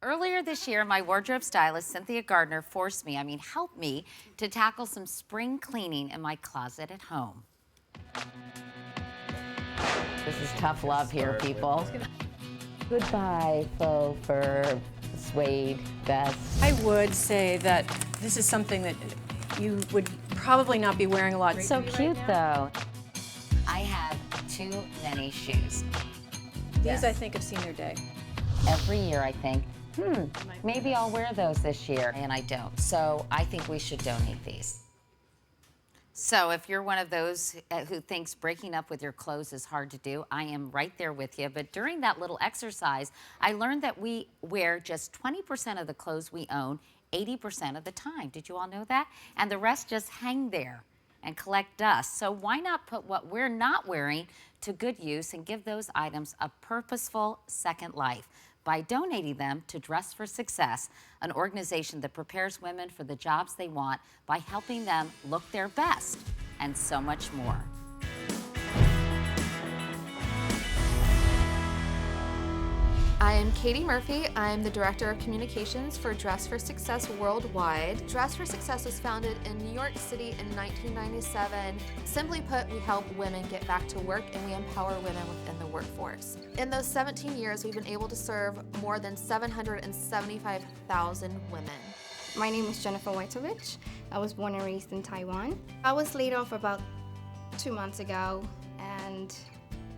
Earlier this year, my wardrobe stylist, Cynthia Gardner, helped me to tackle some spring cleaning in my closet at home. This is tough love here, people. Goodbye, faux fur, suede vest. I would say that this is something that you would probably not be wearing a lot. So cute, though. I have too many shoes. These, I think, have seen their day. Every year I think, maybe I'll wear those this year, and I don't. So I think we should donate these. So if you're one of those who thinks breaking up with your clothes is hard to do, I am right there with you. But during that little exercise, I learned that we wear just 20% of the clothes we own 80% of the time. Did you all know that? And the rest just hang there and collect dust. So why not put what we're not wearing to good use and give those items a purposeful second life by donating them to Dress for Success, an organization that prepares women for the jobs they want by helping them look their best, and so much more. I am Katie Murphy. I'm the Director of Communications for Dress for Success Worldwide. Dress for Success was founded in New York City in 1997. Simply put, we help women get back to work and we empower women within the workforce. In those 17 years, we've been able to serve more than 775,000 women. My name is Jennifer Wojtowicz. I was born and raised in Taiwan. I was laid off about 2 months ago, and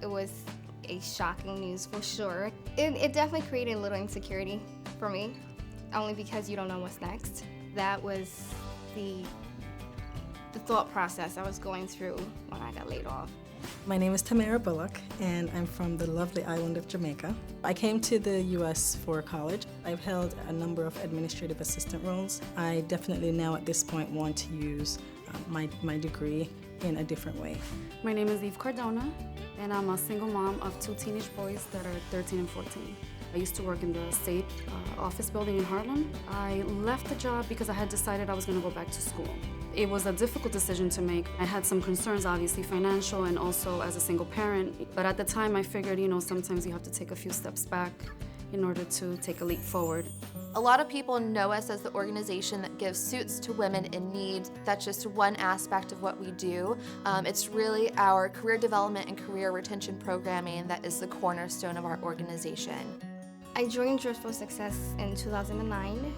it was a shocking news for sure. It definitely created a little insecurity for me, only because you don't know what's next. That was the thought process I was going through when I got laid off. My name is Tamara Bullock, and I'm from the lovely island of Jamaica. I came to the U.S. for college. I've held a number of administrative assistant roles. I definitely now at this point want to use my degree in a different way. My name is Eve Cardona, and I'm a single mom of 2 teenage boys that are 13 and 14. I used to work in the state office building in Harlem. I left the job because I had decided I was going to go back to school. It was a difficult decision to make. I had some concerns, obviously financial and also as a single parent. But at the time I figured, sometimes you have to take a few steps back in order to take a leap forward. A lot of people know us as the organization that gives suits to women in need. That's just one aspect of what we do. It's really our career development and career retention programming that is the cornerstone of our organization. I joined Dress for Success in 2009,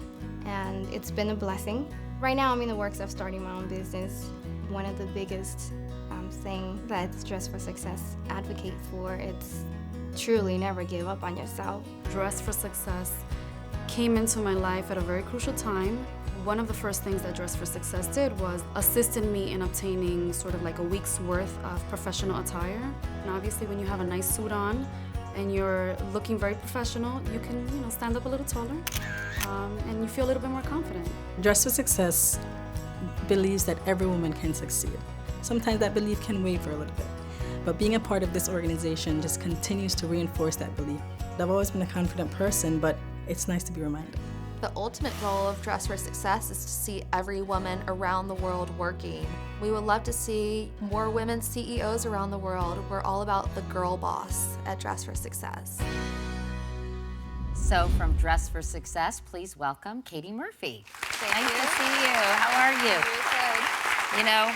and it's been a blessing. Right now I'm in the works of starting my own business. One of the biggest things that Dress for Success advocate for, it's truly never give up on yourself. Dress for Success came into my life at a very crucial time. One of the first things that Dress for Success did was assisted me in obtaining sort of like a week's worth of professional attire. And obviously when you have a nice suit on and you're looking very professional, you can stand up a little taller and you feel a little bit more confident. Dress for Success believes that every woman can succeed. Sometimes that belief can waver a little bit, but being a part of this organization just continues to reinforce that belief. I've always been a confident person, but it's nice to be reminded. The ultimate goal of Dress for Success is to see every woman around the world working. We would love to see more women CEOs around the world. We're all about the girl boss at Dress for Success. So from Dress for Success, please welcome Katie Murphy. Thank nice you. to see you. How are you? Very good.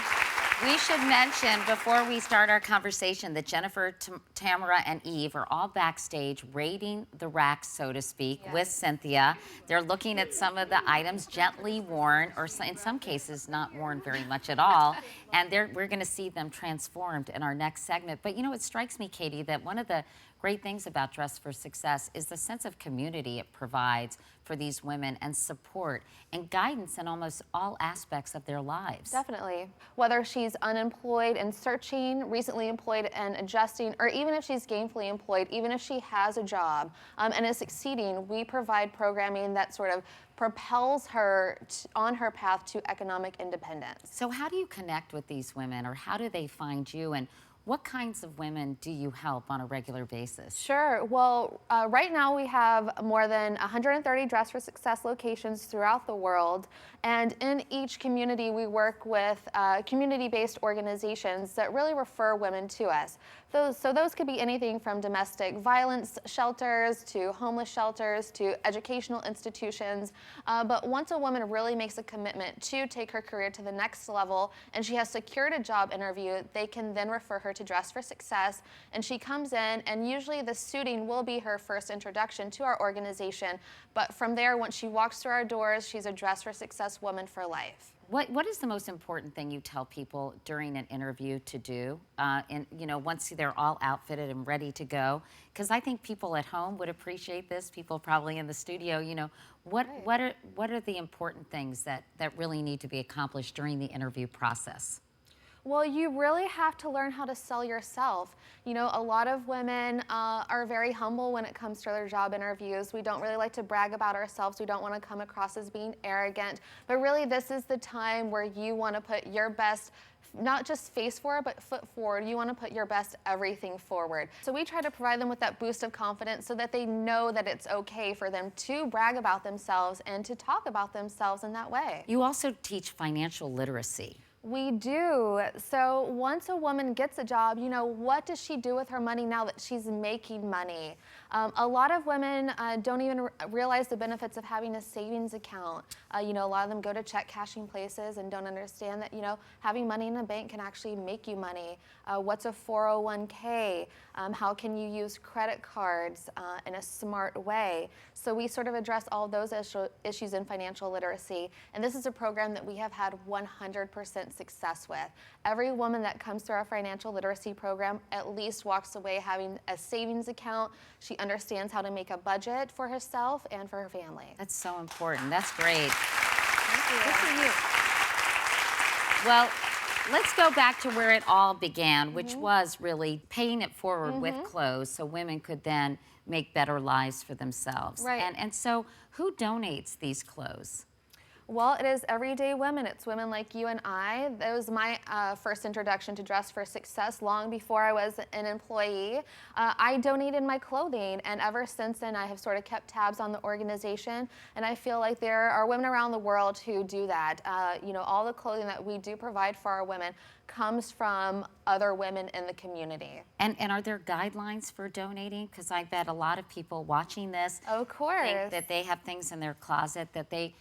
We should mention before we start our conversation that Jennifer, Tamara, and Eve are all backstage raiding the racks, so to speak, with Cynthia. They're looking at some of the items gently worn, or in some cases not worn very much at all, and we're going to see them transformed in our next segment. But it strikes me, Katie, that one of the great things about Dress for Success is the sense of community it provides for these women and support and guidance in almost all aspects of their lives. Definitely. Whether she's unemployed and searching, recently employed and adjusting, or even if she's gainfully employed, even if she has a job and is succeeding, we provide programming that sort of propels her on her path to economic independence. So how do you connect with these women, or how do they find you, and What kinds of women do you help on a regular basis? Sure. Well, right now we have more than 130 Dress for Success locations throughout the world. And in each community, we work with community-based organizations that really refer women to us. So those could be anything from domestic violence shelters to homeless shelters to educational institutions. But once a woman really makes a commitment to take her career to the next level and she has secured a job interview, they can then refer her to Dress for Success. And she comes in, and usually the suiting will be her first introduction to our organization. But from there, once she walks through our doors, she's a Dress for Success woman for life. What is the most important thing you tell people during an interview to do? And once they're all outfitted and ready to go, because I think people at home would appreciate this. People probably in the studio. What are the important things that really need to be accomplished during the interview process? Well, you really have to learn how to sell yourself. A lot of women are very humble when it comes to their job interviews. We don't really like to brag about ourselves. We don't want to come across as being arrogant. But really, this is the time where you want to put your best, not just face forward, but foot forward. You want to put your best everything forward. So we try to provide them with that boost of confidence so that they know that it's okay for them to brag about themselves and to talk about themselves in that way. You also teach financial literacy. We do. So once a woman gets a job, what does she do with her money now that she's making money? A lot of women don't even realize the benefits of having a savings account. A lot of them go to check cashing places and don't understand that, having money in a bank can actually make you money. What's a 401k? How can you use credit cards in a smart way? So we sort of address all of those issues in financial literacy. And this is a program that we have had 100% success with. Every woman that comes through our financial literacy program at least walks away having a savings account. She understands how to make a budget for herself and for her family. That's so important. That's great. Thank you. Good for you. Well, let's go back to where it all began, which was really paying it forward with clothes so women could then make better lives for themselves. Right. And so who donates these clothes? Well, it is everyday women. It's women like you and I. That was my first introduction to Dress for Success long before I was an employee. I donated my clothing, and ever since then I have sort of kept tabs on the organization, and I feel like there are women around the world who do that. All the clothing that we do provide for our women comes from other women in the community. And are there guidelines for donating? Because I bet a lot of people watching this Of course. think that they have things in their closet that they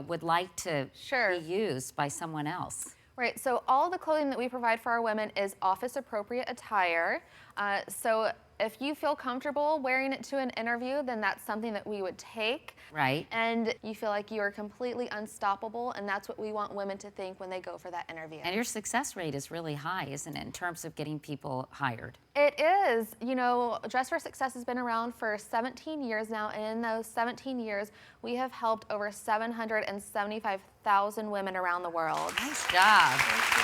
would like to be used by someone else. Right, so all the clothing that we provide for our women is office appropriate attire. So if you feel comfortable wearing it to an interview, then that's something that we would take. Right. And you feel like you are completely unstoppable, and that's what we want women to think when they go for that interview. And your success rate is really high, isn't it, in terms of getting people hired? It is. Dress for Success has been around for 17 years now, and in those 17 years, we have helped over 775,000 women around the world. Nice job. Thank you.